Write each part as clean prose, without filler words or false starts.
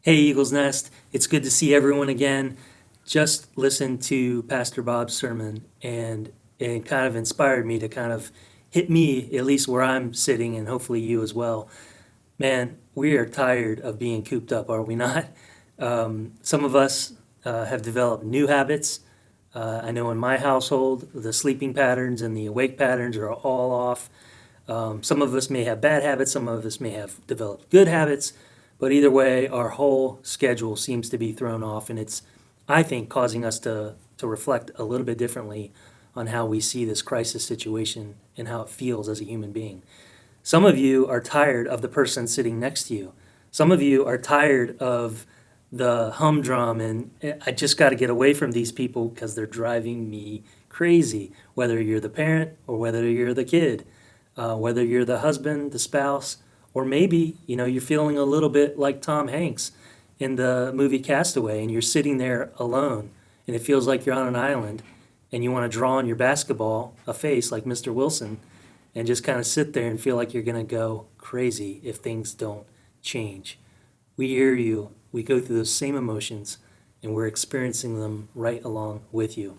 Hey, Eagles Nest. It's good to see everyone again. Just listened to Pastor Bob's sermon, and it kind of inspired me to kind of hit me, at least where I'm sitting, and hopefully you as well. Man, we are tired of being cooped up, are we not? Some of us have developed new habits. I know in my household, the sleeping patterns and the awake patterns are all off. Some of us may have bad habits, some of us may have developed good habits, but either way, our whole schedule seems to be thrown off, and it's, I think, causing us to reflect a little bit differently on how we see this crisis situation and how it feels as a human being. Some of you are tired of the person sitting next to you. Some of you are tired of the humdrum, and I just got to get away from these people because they're driving me crazy, whether you're the parent or whether you're the kid, whether you're the husband, the spouse, or maybe, you're feeling a little bit like Tom Hanks in the movie Castaway, and you're sitting there alone, and it feels like you're on an island, and you want to draw on your basketball a face like Mr. Wilson, and just kind of sit there and feel like you're going to go crazy if things don't change. We hear you. We go through those same emotions, and we're experiencing them right along with you.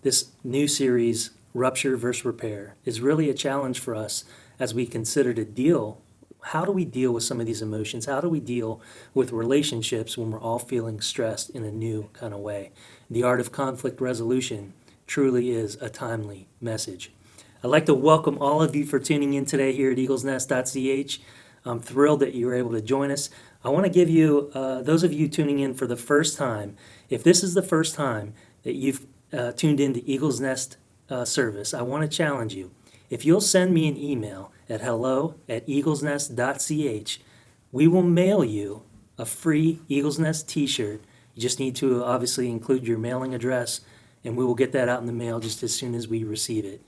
This new series, Rupture versus Repair, is really a challenge for us as we consider to deal. How do we deal with some of these emotions? How do we deal with relationships when we're all feeling stressed in a new kind of way? The art of conflict resolution truly is a timely message. I'd like to welcome all of you for tuning in today here at eaglesnest.ch. I'm thrilled that you were able to join us. I want to give you, those of you tuning in for the first time, if this is the first time that you've tuned into Eagles Nest service, I want to challenge you. If you'll send me an email at hello@eaglesnest.ch, we will mail you a free Eagles Nest t-shirt. You just need to obviously include your mailing address, and we will get that out in the mail just as soon as we receive it.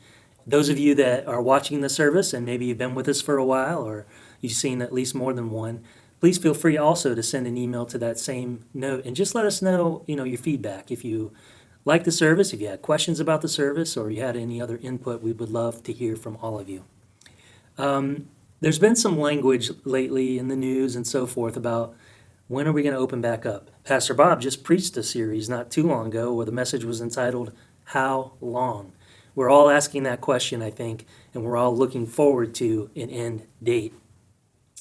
Those of you that are watching the service and maybe you've been with us for a while or you've seen at least more than one, please feel free also to send an email to that same note and just let us know, your feedback. If you like the service, if you had questions about the service or you had any other input, we would love to hear from all of you. There's been some language lately in the news and so forth about when are we going to open back up. Pastor Bob just preached a series not too long ago where the message was entitled, How Long? We're all asking that question, I think, and we're all looking forward to an end date.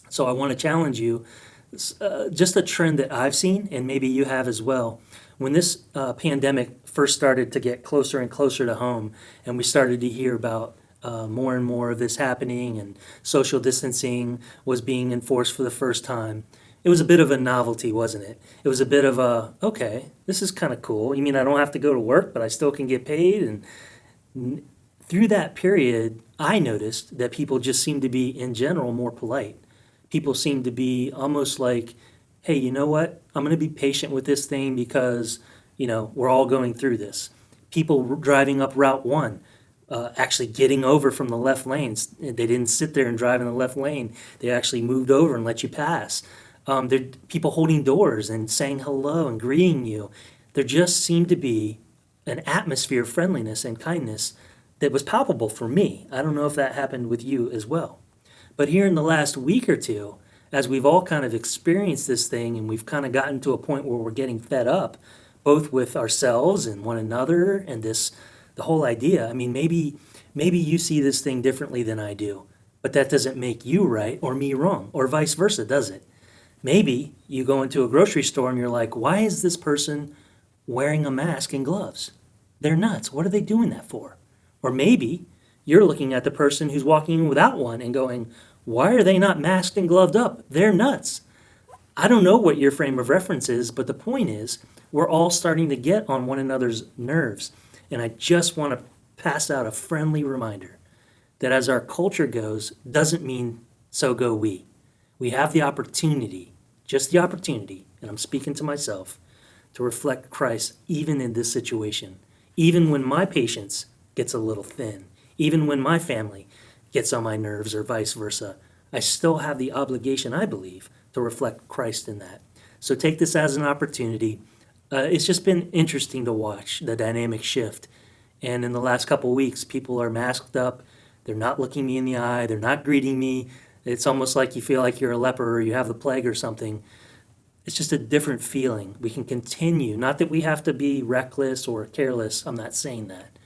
So I want to challenge you, just a trend that I've seen, and maybe you have as well. When this pandemic first started to get closer and closer to home, and we started to hear about more and more of this happening, and social distancing was being enforced for the first time, it was a bit of a novelty, wasn't it? It was a bit of a, okay, this is kind of cool. You mean I don't have to go to work, but I still can get paid? And through that period, I noticed that people just seemed to be, in general, more polite. People seemed to be almost like, hey, you know what? I'm going to be patient with this thing because, we're all going through this. People driving up Route 1, actually getting over from the left lanes. They didn't sit there and drive in the left lane. They actually moved over and let you pass. There people holding doors and saying hello and greeting you. There just seemed to be an atmosphere of friendliness and kindness that was palpable for me. I don't know if that happened with you as well. But here in the last week or two, as we've all kind of experienced this thing and we've kind of gotten to a point where we're getting fed up, both with ourselves and one another and the whole idea. I mean, maybe you see this thing differently than I do, but that doesn't make you right or me wrong, or vice versa, does it? Maybe you go into a grocery store and you're like, why is this person wearing a mask and gloves? They're nuts. What are they doing that for? Or maybe you're looking at the person who's walking without one and going, why are they not masked and gloved up? They're nuts. I don't know what your frame of reference is, but the point is, we're all starting to get on one another's nerves. And I just want to pass out a friendly reminder that as our culture goes, doesn't mean so go we. We have the opportunity, just the opportunity, and I'm speaking to myself, to reflect Christ even in this situation. Even when my patience gets a little thin, even when my family gets on my nerves or vice versa, I still have the obligation, I believe, to reflect Christ in that. So take this as an opportunity. It's just been interesting to watch the dynamic shift. And in the last couple of weeks, people are masked up. They're not looking me in the eye. They're not greeting me. It's almost like you feel like you're a leper or you have the plague or something. it's just a different feeling. We can continue, not that we have to be reckless or careless, I'm not saying that,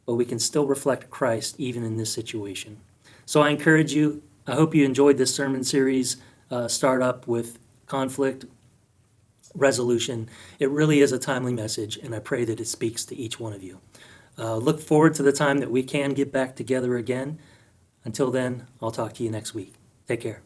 but we can still reflect Christ even in this situation. So I encourage you, I hope you enjoyed this sermon series, start up with conflict resolution. It really is a timely message, and I pray that it speaks to each one of you. Look forward to the time that we can get back together again. Until then, I'll talk to you next week. Take care.